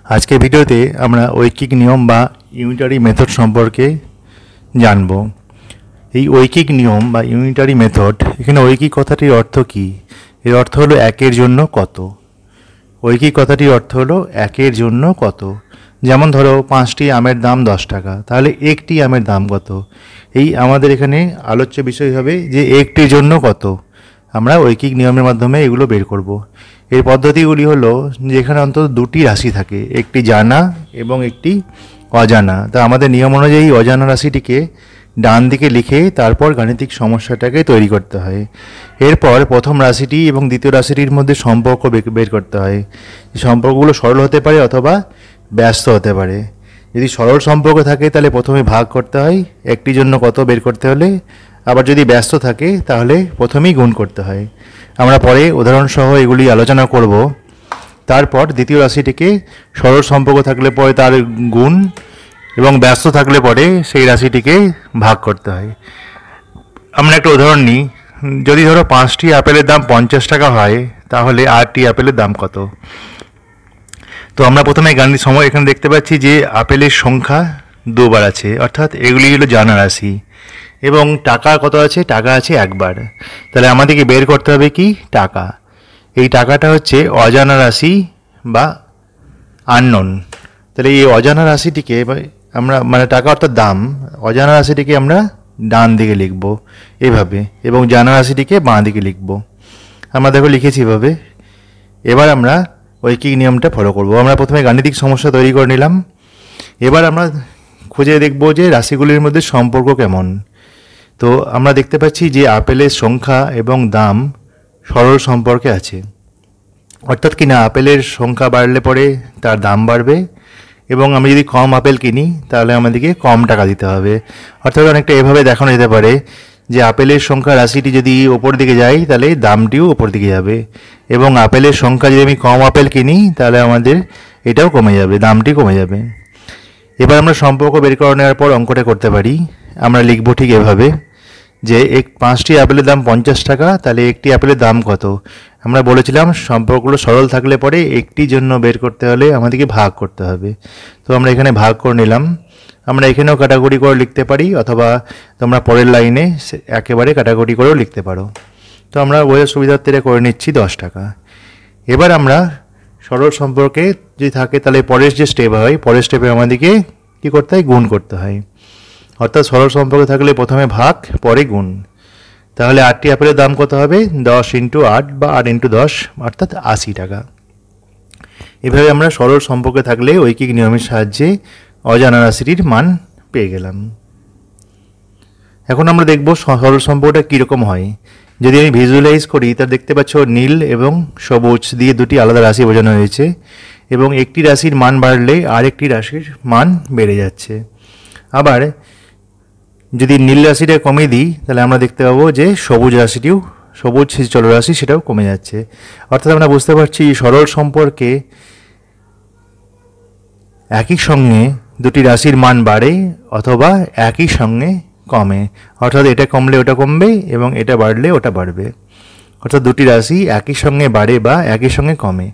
আজকে ভিডিওতে আমরা ঐকিক নিয়ম বা ইউনিটারি মেথড সম্পর্কে জানব। এই ঐকিক নিয়ম বা ইউনিটারি মেথড, এখানে ঐকিক কথাটির অর্থ কী? এর অর্থ হলো একের জন্য কত। ঐকিক কথাটির অর্থ হলো একের জন্য কত। যেমন ধরো 5টি আমের দাম 10 টাকা, তাহলে একটি আমের দাম কত? এই আমাদের এখানে আলোচ্য বিষয় হবে যে একটির জন্য কত। আমরা ঐকিক নিয়মের মাধ্যমে এগুলো বের করব। এর পদ্ধতিগুলি হলো যেখানে অন্তত দুটি রাশি থাকে, একটি জানা এবং একটি অজানা। তা আমাদের নিয়ম অনুযায়ী অজানা রাশিটিকে ডান দিকে লিখে তারপর গাণিতিক সমস্যাটাকে তৈরি করতে হয়। এরপর প্রথম রাশিটি এবং দ্বিতীয় রাশিটির মধ্যে সম্পর্ক বের করতে হয়। এই সম্পর্কগুলো সরল হতে পারে অথবা ব্যস্ত হতে পারে। যদি সরল সম্পর্ক থাকে তাহলে প্রথমে ভাগ করতে হয় একটির জন্য কত বের করতে হলে, আবার যদি ব্যস্ত থাকে তাহলে প্রথমেই গুণ করতে হয়। আমরা পরে উদাহরণসহ এগুলি আলোচনা করব। তারপর দ্বিতীয় রাশিটিকে সরল সম্পর্ক থাকলে পরে তার গুণ এবং ব্যস্ত থাকলে পরে সেই রাশিটিকে ভাগ করতে হয়। আমরা একটা উদাহরণ নিই। যদি ধরো 5টি আপেলের দাম 50 টাকা হয়, তাহলে 8টি আপেলের দাম কত? তো আমরা প্রথমে গাণিতিক সময় এখানে দেখতে পাচ্ছি যে আপেলের সংখ্যা দুবার আছে, অর্থাৎ এগুলি হলো জানা রাশি। এবং টাকা কত আছে? টাকা আছে একবার। তাহলে আমাদেরকে বের করতে হবে কি? টাকা। এই টাকাটা হচ্ছে অজানা রাশি বা আননোন। তাহলে এই অজানা রাশিটিকে আমরা টাকা অর্থাৎ দাম, অজানা রাশিটিকে আমরা ডান দিকে লিখব এভাবে, এবং জানা রাশিটিকে বাঁ দিকে লিখব। আমরা দেখো লিখেছি এভাবে। এবার আমরা ঐকিক নিয়মটা ফলো করব। আমরা প্রথমে গাণিতিক সমস্যা তৈরি করে নিলাম। এবার আমরা খুঁজে দেখব যে রাশিগুলির মধ্যে সম্পর্ক কেমন। তো আমরা দেখতে পাচ্ছি যে আপেলের সংখ্যা এবং দাম সরল সম্পর্কে আছে, অর্থাৎ কিনা আপেলের সংখ্যা বাড়লে পরে তার দাম বাড়বে, এবং আমি যদি কম আপেল কিনি তাহলে আমাদেরকে কম টাকা দিতে হবে। অর্থাৎ অনেকটা এভাবে দেখানো যেতে পারে যে আপেলের সংখ্যা রাশিটি যদি ওপর দিকে যায় তাহলে দামটিও ওপর দিকে যাবে, এবং আপেলের সংখ্যা যদি আমি কম আপেল কিনি তাহলে আমাদের এটাও কমে যাবে, দামটি কমে যাবে। এবার আমরা সম্পর্ক বের করে নেওয়ার পর অঙ্কটা করতে পারি। আমরা লিখব ঠিক এভাবে যে 5টি আপেলের দাম 50 টাকা, তাহলে একটি আপেলের দাম কত? আমরা বলেছিলাম সম্পর্কগুলো সরল থাকলে পরে একটির জন্য বের করতে হলে আমাদেরকে ভাগ করতে হবে। তো আমরা এখানে ভাগ করে নিলাম। আমরা এখানেও কাটাকুটি করে লিখতে পারি, অথবা তোমরা পরের লাইনে একেবারে কাটাকুটি করেও লিখতে পারো। তো আমরা বোঝার সুবিধার্থে করে নিচ্ছি 10 টাকা। এবার আমরা সরল সম্পর্কে যদি থাকে তাহলে পরের যে স্টেপ হয়, পরের স্টেপে আমাদেরকে কী করতে হয়? গুণ করতে হয়। অর্থাৎ সরল সম্পর্কে থাকলে প্রথমে ভাগ পরে গুণ। তাহলে 8টি আপেলের দাম কত হবে? 10 × 8 বা 8 × 10 অর্থাৎ 80 টাকা। এভাবে আমরা সরল সম্পর্কে থাকলে ঐকিক নিয়মের সাহায্যে অজানা রাশিটির মান পেয়ে গেলাম। এখন আমরা দেখব সরল সম্পর্কটা কীরকম হয়। যদি আমি ভিজুয়ালাইজ করি তাহলে দেখতে পাচ্ছ নীল এবং সবুজ দিয়ে দুটি আলাদা রাশি বোঝানো হয়েছে, এবং একটি রাশির মান বাড়লে আরেকটি রাশির মান বেড়ে যাচ্ছে। আবার যদি নীল রাশিটা কমিয়ে দিই তাহলে আমরা দেখতে পাবো যে সবুজ রাশিটিও, সবুজ চলরাশি সেটাও কমে যাচ্ছে। অর্থাৎ আমরা বুঝতে পারছি সরল সম্পর্কে একই সঙ্গে দুটি রাশির মান বাড়ে অথবা একই সঙ্গে কমে। অর্থাৎ এটা কমলে ওটা কমবে এবং এটা বাড়লে ওটা বাড়বে। অর্থাৎ দুটি রাশি একই সঙ্গে বাড়ে বা একই সঙ্গে কমে।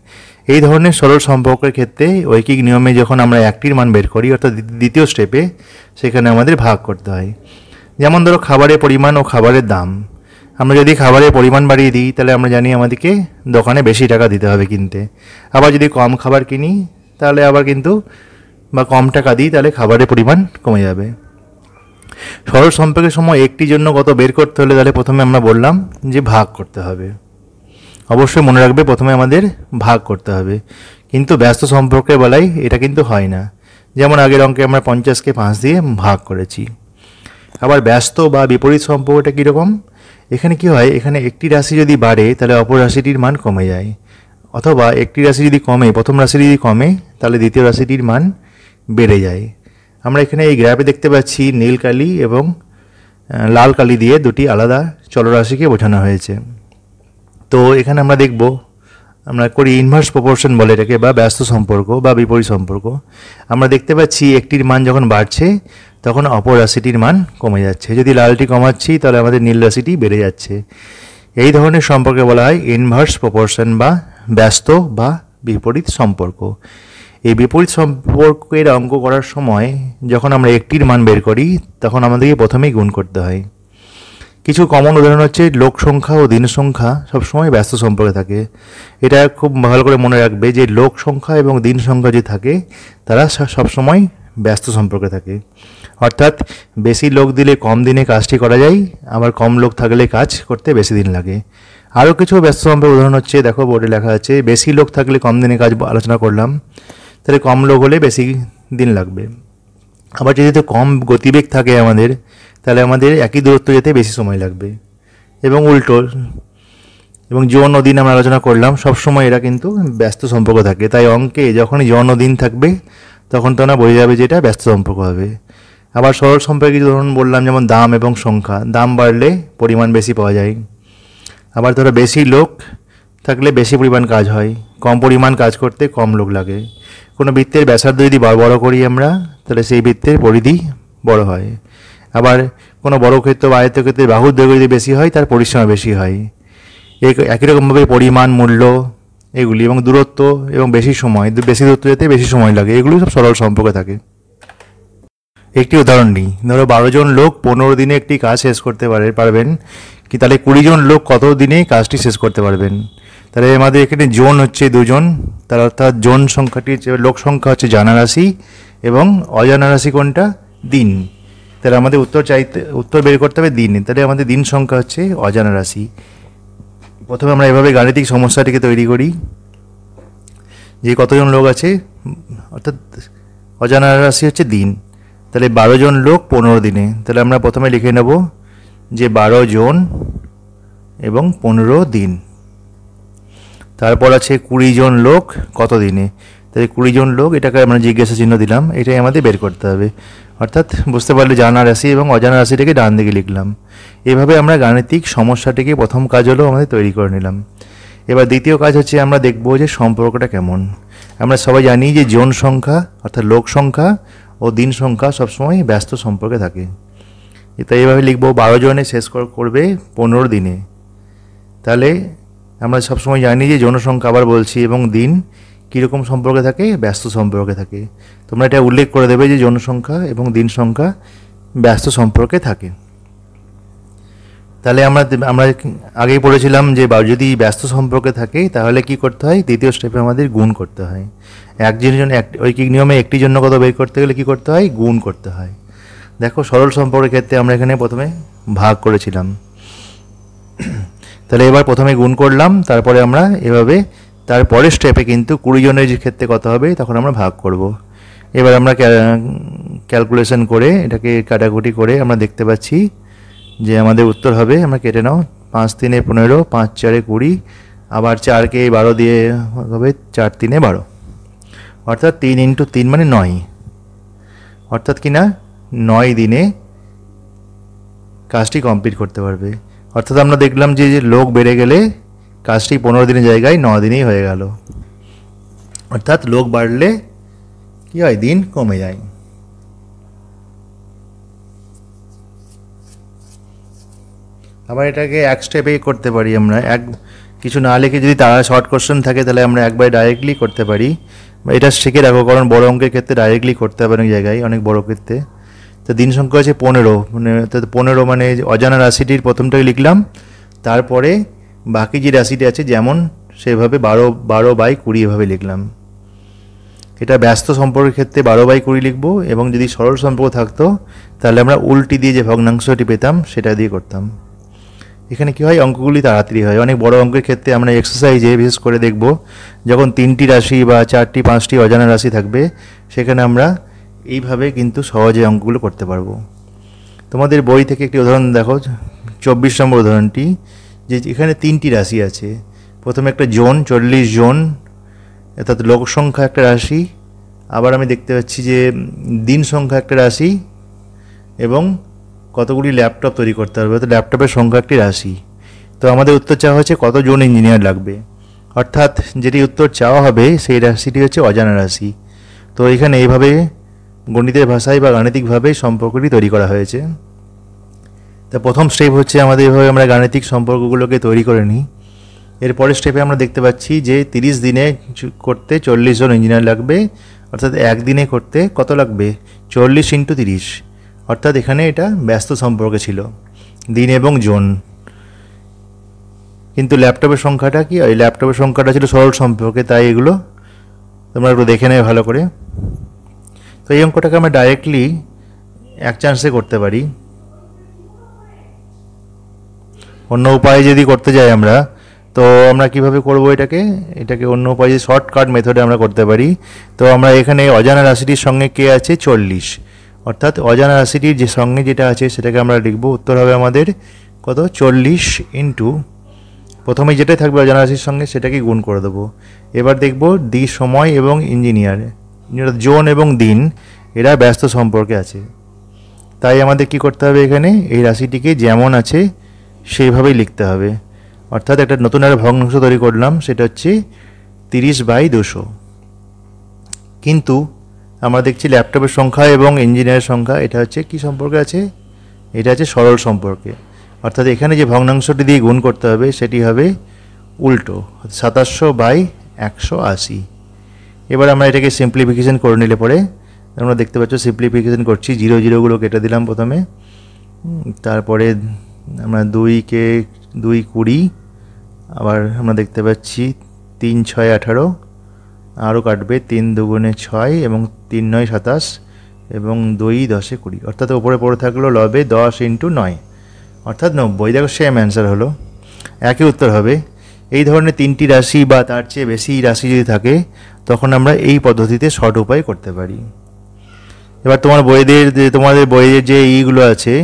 এই ধরনের সরল সম্পর্কের ক্ষেত্রে ঐকিক নিয়মে যখন আমরা একটির মান বের করি, অর্থাৎ দ্বিতীয় স্টেপে, সেখানে আমাদের ভাগ করতে হয়। যেমন ধরো খাবারের পরিমাণ ও খাবারের দাম। আমরা যদি খাবারের পরিমাণ বাড়িয়ে দিই তাহলে আমরা জানি আমাদেরকে দোকানে বেশি টাকা দিতে হবে কিনতে। আবার যদি কম খাবার কিনি তাহলে আবার কিন্তু বা কম টাকা দিই তাহলে খাবারের পরিমাণ কমে যাবে। সরল সম্পর্কের সময় একটির জন্য কত বের করতে হলে তাহলে প্রথমে আমরা বললাম যে ভাগ করতে হবে। অবশ্যই মনে রাখবে প্রথমে আমাদের ভাগ করতে হবে, কিন্তু ব্যস্ত সম্পর্কে বেলায় এটা কিন্তু হয় না। যেমন আগের অঙ্কে আমরা 50কে 5 দিয়ে ভাগ করেছি। আবার ব্যস্ত বা বিপরীত সম্পর্কটা কীরকম? এখানে কি হয়? এখানে একটি রাশি যদি বাড়ে তাহলে অপর রাশিটির মান কমে যায়, অথবা একটি রাশি যদি কমে, প্রথম রাশি যদি কমে তাহলে দ্বিতীয় রাশিটির মান বেড়ে যায়। আমরা এখানে এই গ্রাফে দেখতে পাচ্ছি নীল কালি এবং লাল কালি দিয়ে দুটি আলাদা চলরাশিকে বোঝানো হয়েছে। তো এখানে আমরা দেখব, আমরা করি ইনভার্স প্রপোর্শন বলে এটাকে, বা ব্যস্ত সম্পর্ক বা বিপরীত সম্পর্ক। আমরা দেখতে পাচ্ছি একটির মান যখন বাড়ছে তখন অপর রাশিটির মান কমে যাচ্ছে। যদি লালটি কমাচ্ছি তাহলে আমাদের নীল রাশিটি বেড়ে যাচ্ছে। এই ধরনের সম্পর্কে বলা হয় ইনভার্স প্রপোর্শন বা ব্যস্ত বা বিপরীত সম্পর্ক। এই বিপরীত সম্পর্কের অঙ্ক করার সময় যখন আমরা একটির মান বের করি তখন আমাদেরকে প্রথমেই গুণ করতে হয়। কিছু কমন উদাহরণ হচ্ছে লোক সংখ্যা ও দিন সংখ্যা সবসময় ব্যস্ত সম্পর্কে থাকে। এটা খুব ভালো করে মনে রাখবে যে লোক সংখ্যা এবং দিন সংখ্যা যে থাকে তারা সবসময় ব্যস্ত সম্পর্কে থাকে। অর্থাৎ বেশি লোক দিলে কম দিনে কাজটি করা যায়, আবার কম লোক থাকলে কাজ করতে বেশি দিন লাগে। আরও কিছু ব্যস্ত সম্পর্কের উদাহরণ হচ্ছে, দেখো বোর্ডে লেখা আছে, বেশি লোক থাকলে কম দিনে কাজ আলোচনা করলাম, তাহলে কম লোক হলে বেশি দিন লাগবে। আবার যদি তো কম গতিবেগ থাকে আমাদের, তাহলে আমাদের একই দূরত্ব যেতে বেশি সময় লাগবে, এবং উল্টো। এবং জন ও দিন আমরা আলোচনা করলাম, সবসময় এরা কিন্তু ব্যস্ত সম্পর্ক থাকে। তাই অঙ্কে যখনই জন ও দিন থাকবে তখন তো না বোঝা যাবে যে এটা ব্যস্ত সম্পর্ক হবে। আবার সরল সম্পর্কে ধরুন বললাম, যেমন দাম এবং সংখ্যা, দাম বাড়লে পরিমাণ বেশি পাওয়া যায়। আবার ধরো বেশি লোক থাকলে বেশি পরিমাণ কাজ হয়, কম পরিমাণ কাজ করতে কম লোক লাগে। কোনো বৃত্তের ব্যাসার্ধ যদি বড় করি আমরা, তাহলে সেই বৃত্তের পরিধি বড় হয়। আবার কোনো বড় ক্ষেত্র বা আয়তক্ষেত্রে বাহুর দৈর্ঘ্য যদি বেশি হয় তার পরিসীমা বেশি হয়। একই রকমভাবে পরিমাণ, মূল্য এগুলি, এবং দূরত্ব এবং বেশি সময়, বেশি দূরত্ব যেতে বেশি সময় লাগে, এগুলি সব সরল সম্পর্কে থাকে। একটি উদাহরণ নিই, ধরো 12 জন লোক 15 দিনে একটি কাজ শেষ করতে পারবেন কি, তাহলে 20 জন লোক কত দিনে কাজটি শেষ করতে পারবেন? তাহলে আমাদের এখানে জন হচ্ছে 2 জন, তার অর্থাৎ জন সংখ্যাটি, লোক সংখ্যা হচ্ছে জানা রাশি এবং অজানা রাশি কোনটা? দিন। তাহলে আমাদের উত্তর বের করতে হবে দিন। তাহলে আমাদের দিন সংখ্যা হচ্ছে অজানা রাশি। প্রথমে আমরা এভাবে গাণিতিক সমস্যাটিকে তৈরি করি যে কতজন লোক আছে, অর্থাৎ অজানা রাশি হচ্ছে দিন। তাহলে 12 জন লোক 15 দিনে, তাহলে আমরা প্রথমে লিখে নেব যে 12 জন এবং 15 দিন। তারপর আছে 20 জন লোক কত দিনে, তাহলে 20 জন লোক, এটাকে আমরা জিজ্ঞাসা চিহ্ন দিলাম, এটাই আমাদের বের করতে হবে। অর্থাৎ বুঝতে পারলে জানা রাশি এবং অজানা রাশিটাকে ডান দিকে লিখলাম। এভাবে আমরা গাণিতিক সমস্যাটিকে প্রথম কাজ হলো আমাদের তৈরি করে নিলাম। এবার দ্বিতীয় কাজ হচ্ছে আমরা দেখব যে সম্পর্কটা কেমন। আমরা সবাই জানি যে জন সংখ্যা অর্থাৎ লোক সংখ্যা ও দিন সংখ্যা সবসময় ব্যস্ত সম্পর্কে থাকে। তাই এভাবে লিখব 12 জনে শেষ করবে 15 দিনে। তাহলে আমরা সবসময় জানি যে জনসংখ্যা, আবার বলছি, এবং দিন কীরকম সম্পর্কে থাকে? ব্যস্ত সম্পর্কে থাকে। তোমরা এটা উল্লেখ করে দেবে যে জনসংখ্যা এবং দিন সংখ্যা ব্যস্ত সম্পর্কে থাকে। তাহলে আমরা আগেই পড়েছিলাম যে যদি ব্যস্ত সম্পর্কে থাকে তাহলে কি করতে হয়? দ্বিতীয় স্টেপে আমাদের গুণ করতে হয়। ঐকিক নিয়মে একটি জন্য কত বের করতে গেলে কি করতে হয়? গুণ করতে হয়। দেখো সরল সম্পর্কের ক্ষেত্রে আমরা এখানে প্রথমে ভাগ করেছিলাম, তাহলে এবার প্রথমে গুণ করলাম, তারপরে আমরা এভাবে তারপরের স্টেপে কিন্তু 20 জনের যে ক্ষেত্রে কত হবে তখন আমরা ভাগ করব। এবার আমরা ক্যালকুলেশন করে এটাকে কাটাকুটি করে আমরা দেখতে পাচ্ছি যে আমাদের উত্তর হবে, আমরা কেটে নাও, 5 × 3 = 15, 5 × 4 = 20, আবার 4কে 12 দিয়ে হবে 4 × 3 = 12, অর্থাৎ 3 × 3 মানে 9, অর্থাৎ কি না 9 দিনে কাজটি কমপ্লিট করতে পারবে। অর্থাৎ আমরা দেখলাম যে লোক বেড়ে গেলে কাজটি 15 দিনের জায়গায় 9 দিনেই হয়ে গেল। অর্থাৎ লোক বাড়লে কি হয়? দিন কমে যায়। আবার এটাকে এক স্টেপে করতে পারি আমরা, কিছু না লিখে যদি তারা শর্ট কোশ্চেন থাকে তাহলে আমরা একবার ডাইরেক্টলি করতে পারি। এটা শিখে রাখো, কারণ বড় অঙ্কের ক্ষেত্রে ডাইরেক্টলি করতে হবে অনেক জায়গায়, অনেক বড় ক্ষেত্রে। তো দিন সংখ্যা আছে 15, মানে 15 মানে অজানা রাশিটির প্রথমটাই লিখলাম, তারপরে বাকি যে রাশিটি আছে যেমন সেভাবে 12/20 এভাবে লিখলাম। এটা ব্যস্ত সম্পর্কের ক্ষেত্রে 12/20 লিখবো, এবং যদি সরল সম্পর্ক থাকতো তাহলে আমরা উল্টি দিয়ে যে ভগ্নাংশটি পেতাম সেটা দিয়ে করতাম। এখানে কি হয়? অঙ্কগুলি তাড়াতাড়ি হয়। অনেক বড় অঙ্কের ক্ষেত্রে আমরা এক্সারসাইজে বিশেষ করে দেখব, যখন 3টি রাশি বা 4টি 5টি অজানা রাশি থাকবে সেখানে আমরা এইভাবে কিন্তু সহজে অঙ্কগুলো করতে পারবো। তোমাদের বই থেকে একটি উদাহরণ দেখো, 24 নম্বর উদাহরণটি, যে এখানে 3টি রাশি আছে। প্রথমে একটা জন, 40 জন, অর্থাৎ লোক সংখ্যা একটা রাশি। আবার আমি দেখতে পাচ্ছি যে দিন সংখ্যা একটা রাশি, এবং কতগুলি ল্যাপটপ তৈরি করতে হবে, অর্থাৎ ল্যাপটপের সংখ্যা একটি রাশি। তো আমাদের উত্তর চাওয়া হচ্ছে কতজন ইঞ্জিনিয়ার লাগবে, অর্থাৎ যেটি উত্তর চাওয়া হবে সেই রাশিটি হচ্ছে অজানা রাশি। তো এখানে এইভাবে গণিতের ভাষায় বা গাণিতিকভাবে সম্পর্কটি তৈরি করা হয়েছে। তা প্রথম স্টেপ হচ্ছে আমাদের এভাবে আমরা গাণিতিক সম্পর্কগুলোকে তৈরি করে নিই। এরপরের স্টেপে আমরা দেখতে পাচ্ছি যে 30 দিনে করতে 40 জন ইঞ্জিনিয়ার লাগবে, অর্থাৎ একদিনে করতে কত লাগবে, 40 × 30, অর্থাৎ এখানে এটা ব্যস্ত সম্পর্কে ছিল, দিন এবং জোন। কিন্তু ল্যাপটপের সংখ্যাটা কি, ওই ল্যাপটপের সংখ্যাটা ছিল সরল সম্পর্কে, তাই এগুলো তোমরা একটু দেখে নেবে ভালো করে। তো এই অঙ্কটাকে আমরা ডাইরেক্টলি এক চান্সে করতে পারি। অন্য উপায়ে যদি করতে যাই আমরা, তো আমরা কিভাবে করব এটাকে অন্য উপায়ে শর্টকাট মেথডে আমরা করতে পারি। তো আমরা এখানে অজানা রাশিটির সঙ্গে কে আছে, 40, অর্থাৎ অজানা রাশিটির যে সঙ্গে যেটা আছে সেটাকে আমরা লিখব। উত্তর হবে আমাদের কত, 40 ইন্টু, প্রথমে যেটাই থাকবে অজানা রাশির সঙ্গে সেটাকে গুণ করে দেবো। এবার দেখব সময় এবং ইঞ্জিনিয়ার, জোন এবং দিন এরা ব্যস্ত সম্পর্কে আছে, তাই আমাদের কি করতে হবে, এখানে এই রাশিটিকে যেমন আছে সেইভাবেই লিখতে হবে। অর্থাৎ একটা নতুন একটা ভগ্নাংশ তৈরি করলাম, সেটা হচ্ছে 30/200। কিন্তু আমরা দেখছি ল্যাপটপের সংখ্যা এবং ইঞ্জিনিয়ারের সংখ্যা এটা হচ্ছে কি সম্পর্কে আছে, এটা হচ্ছে সরল সম্পর্কে। অর্থাৎ এখানে যে ভগ্নাংশটি দিয়ে গুণ করতে হবে সেটি হবে উল্টো, 2700/180। এবার আমরা এটাকে সিম্পলিফিকেশন করে নিলে পরে আমরা দেখতে পাচ্ছ সিম্পলিফিকেশন করছি, 0 কেটে দিলাম প্রথমে, তারপরে আমরা 2কে 2 20, আবার আমরা দেখতে পাচ্ছি 3 6 18, আরও কাটবে 3 2 6 এবং 3 9 27 এবং 2 10 20, অর্থাৎ ওপরে পড়ে থাকলো লবে 10 × 9, অর্থাৎ 90। দেখো সেম অ্যান্সার হলো, একই উত্তর হবে। এই ধরনের 3টি রাশি বা তার চেয়ে বেশি রাশি যদি থাকে তখন আমরা এই পদ্ধতিতে শর্ট উপায় করতে পারি। এবার তোমাদের বইয়ের যে এইগুলো আছে,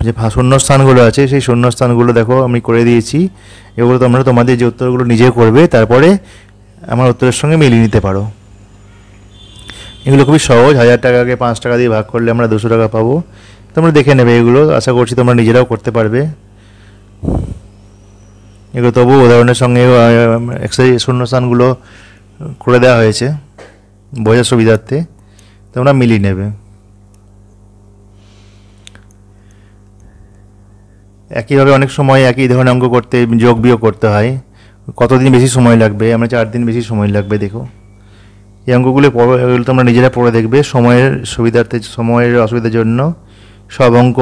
যে শূন্যস্থানগুলো আছে, সেই শূন্যস্থানগুলো দেখো আমি করে দিয়েছি। এগুলো তোমরা তোমাদের যে উত্তরগুলো নিজে করবে, তারপরে আমার উত্তরের সঙ্গে মিলিয়ে নিতে পারো। এগুলো খুবই সহজ, 1000 টাকাকে 5 টাকা দিয়ে ভাগ করলে আমরা 200 টাকা পাবো। তোমরা দেখে নেবে এগুলো, আশা করছি তোমরা নিজেরাও করতে পারবে এগুলো। তবু উদাহরণের সঙ্গে শূন্যস্থানগুলো করে দেওয়া হয়েছে বোঝার সুবিধার্থে, তোমরা মিলিয়ে নেবে। একইভাবে অনেক সময় একই ধরনের অঙ্ক করতে যোগ বিয়োগ করতে হয়। কতদিন বেশি সময় লাগবে, আমরা 4 দিন বেশি সময় লাগবে। দেখো এই অঙ্কগুলো এগুলো তোমরা নিজেরা পড়ে দেখবে, সময়ের সুবিধার্থে, সময়ের অসুবিধার জন্য সব অঙ্ক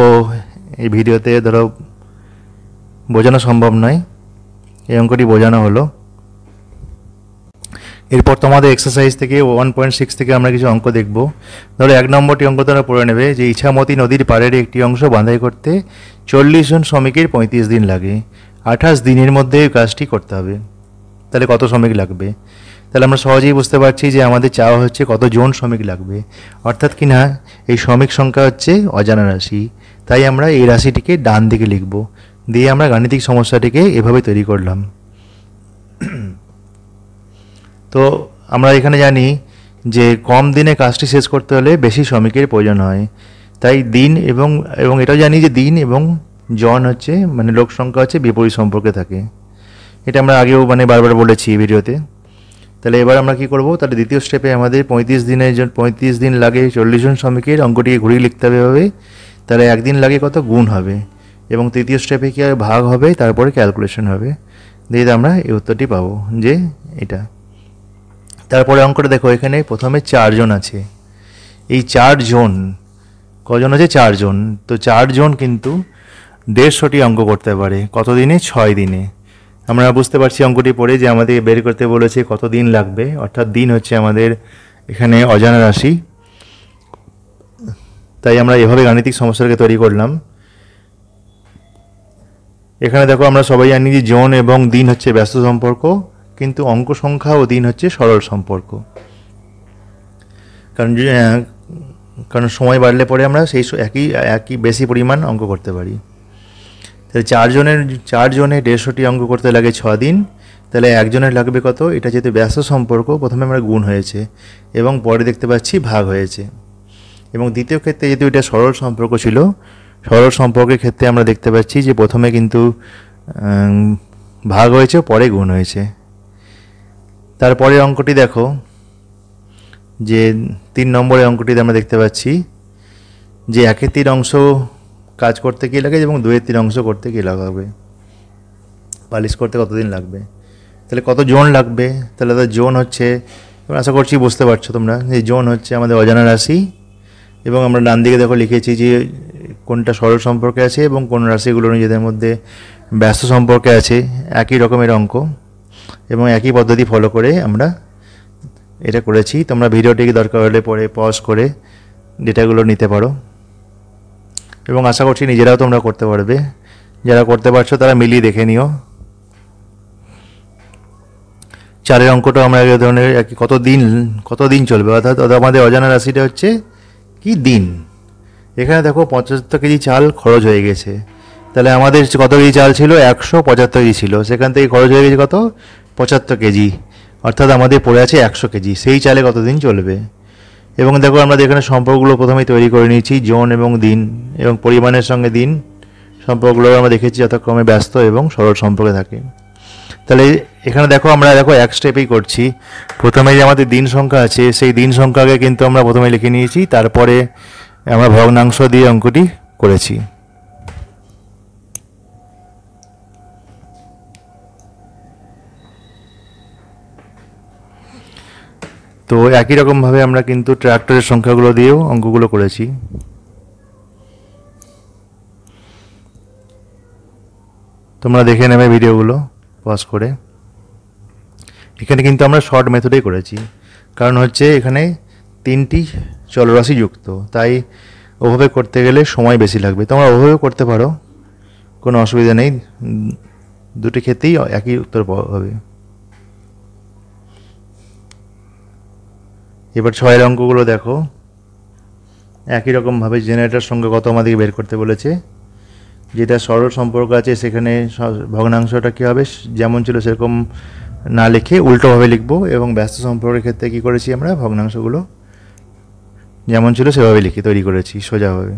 এই ভিডিওতে ধরো বোঝানো সম্ভব নয়, এই অঙ্কটি বোঝানো হলো। এরপর তোমাদের এক্সারসাইজ থেকে 1.6 থেকে আমরা কিছু অঙ্ক দেখব। ধরো 1 নম্বরটি অঙ্ক তোমরা পড়ে নেবে যে ইছামতি নদীর পাড়ের একটি অংশ বাঁধাই করতে 40 জন শ্রমিকের 35 দিন লাগে, 28 দিনের মধ্যে এই কাজটি করতে হবে, তাহলে কত শ্রমিক লাগবে? তাহলে আমরা সহজেই বুঝতে পারছি যে আমাদের চাওয়া হচ্ছে কত জন শ্রমিক লাগবে, অর্থাৎ কি না এই শ্রমিক সংখ্যা হচ্ছে অজানা রাশি, তাই আমরা এই রাশিটিকে ডান দিকে লিখব। দিয়ে আমরা গাণিতিক সমস্যাটিকে এভাবে তৈরি করলাম। তো আমরা এখানে জানি যে কম দিনে কাজটি শেষ করতে হলে বেশি শ্রমিকের প্রয়োজন হয়, তাই দিন এবং এটাও জানি যে দিন এবং জন হচ্ছে মানে লোক সংখ্যা হচ্ছে বিপরীত সম্পর্কে থাকে, এটা আমরা আগেও বারবার বলেছি ভিডিওতে। তাহলে এবার আমরা কি করব, তাহলে দ্বিতীয় স্টেপে আমাদের 35 দিন লাগে 40 জন শ্রমিকের, অঙ্কটিকে ঘুরিয়ে লিখতে হবে, তাহলে একদিন লাগে কত গুণ হবে, এবং তৃতীয় স্টেপে কি হবে, ভাগ হবে, তারপরে ক্যালকুলেশন হবে, দিয়ে আমরা এই উত্তরটি পাবো যে এটা। তারপরে অঙ্কটা দেখো, এখানে প্রথমে 4 জন আছে, এই 4 জন কজন আছে, 4 জন। তো 4 জন কিন্তু 150টি অঙ্ক করতে পারে, কত দিনে, 6 দিনে। আমরা বুঝতে পারছি অঙ্কটি পড়ে যে আমাদের বের করতে বলেছে কত দিন লাগবে, অর্থাৎ দিন হচ্ছে আমাদের এখানে অজানা রাশি, তাই আমরা এভাবে গাণিতিক সমস্যাকে তৈরি করলাম। এখানে দেখো আমরা সবাই জানি যে জন এবং দিন হচ্ছে ব্যস্ত সম্পর্ক, কিন্তু অঙ্ক সংখ্যা ও দিন হচ্ছে সরল সম্পর্ক, কারণ সময় বাড়লে পরে আমরা সেই একই বেশি পরিমাণ অঙ্ক করতে পারি। তাহলে 4 জনের 150টি অঙ্ক করতে লাগে 6 দিন, তাহলে একজনের লাগবে কত, এটা যেহেতু ব্যস্ত সম্পর্ক প্রথমে আমরা গুণ হয়েছে এবং পরে দেখতে পাচ্ছি ভাগ হয়েছে, এবং দ্বিতীয় ক্ষেত্রে যেহেতু এটা সরল সম্পর্ক ছিল, সরল সম্পর্কের ক্ষেত্রে আমরা দেখতে পাচ্ছি যে প্রথমে কিন্তু ভাগ হয়েছে, পরে গুণ হয়েছে। তারপরে অঙ্কটি দেখো যে 3 নম্বরের অঙ্কটিতে আমরা দেখতে পাচ্ছি যে 1/3 অংশ কাজ করতে কী লাগে এবং 2/3 অংশ করতে কী লাগাবে, পালিশ করতে কতদিন লাগবে, তাহলে কত জন লাগবে, তাহলে তার জন হচ্ছে আশা করছি বুঝতে পারছো তোমরা যে জন হচ্ছে আমাদের অজানা রাশি, এবং আমরা ডান দিকে দেখো লিখেছি যে কোনটা সরল সম্পর্কে আছে এবং কোন রাশিগুলো নিজেদের মধ্যে ব্যস্ত সম্পর্কে আছে। একই রকমের অঙ্ক এবং একই পদ্ধতি ফলো করে আমরা এটা করেছি। তোমরা ভিডিওটিকে দরকার হলে পরে পজ করে ডেটাগুলো নিতে পারো এবং আশা করছি নিজেরাও তোমরা করতে পারবে। যারা করতে পারছো তারা মিলিয়ে দেখে নিও। 4 অঙ্কটা আমরা এই ধরনের কত দিন চলবে, অর্থাৎ আমাদের অজানা রাশিটা হচ্ছে কি দিন। এখানে দেখো 75 কেজি চাল খরচ হয়ে গেছে, তাহলে আমাদের কত কেজি চাল ছিল? 175 কেজি ছিল, সেখান থেকে খরচ হয়ে গেছে কত? 75 কেজি, অর্থাৎ আমাদের পড়ে আছে 100 কেজি। সেই চালে কতদিন চলবে? এবং দেখো আমরা এখানে সম্পর্কগুলো প্রথমেই তৈরি করে নিয়েছি, জন এবং দিন এবং পরিমাণের সঙ্গে দিন সম্পর্কগুলো আমরা দেখেছি যথাক্রমে ব্যস্ত এবং সরল সম্পর্কে থাকে। তাহলে এখানে দেখো আমরা এক স্টেপেই করছি। প্রথমে যে আমাদের দিন সংখ্যা আছে সেই দিন সংখ্যাকে কিন্তু আমরা প্রথমে লিখে নিয়েছি, তারপরে আমরা ভগ্নাংশ দিয়ে অঙ্কটি করেছি। তো একই রকমভাবে আমরা কিন্তু ট্রাক্টরের সংখ্যাগুলো দিয়েও অঙ্কগুলো করেছি। তোমরা দেখে নেবে ভিডিওগুলো পজ করে। এখানে কিন্তু আমরা শর্ট মেথডেই করেছি, কারণ হচ্ছে এখানে 3টি চলরাশি যুক্ত, তাই ওভাবে করতে গেলে সময় বেশি লাগবে। তোমরা ওভাবে করতে পারো, কোনো অসুবিধা নেই, দুটি ক্ষেত্রেই একই উত্তর হবে। এবার 6 অঙ্কগুলো দেখো। একই রকমভাবে জেনারেটর সঙ্গে কত আমাদেরকে বের করতে বলেছে। যেটা সরল সম্পর্ক আছে সেখানে ভগ্নাংশটা কী হবে, যেমন ছিল সেরকম না লিখে উল্টোভাবে লিখবো, এবং ব্যস্ত সম্পর্কের ক্ষেত্রে কী করেছি আমরা, ভগ্নাংশগুলো যেমন ছিল সেভাবে তৈরি করেছি সোজাভাবে।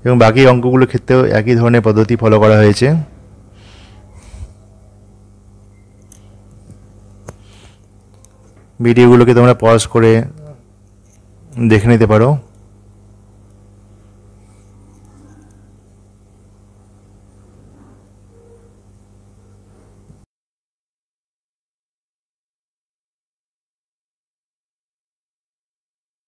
এবং বাকি অঙ্কগুলোর ক্ষেত্রেও একই ধরনের পদ্ধতি ফলো করা হয়েছে। ভিডিওগুলোকে তোমরা পজ করে দেখে নিতে পারো।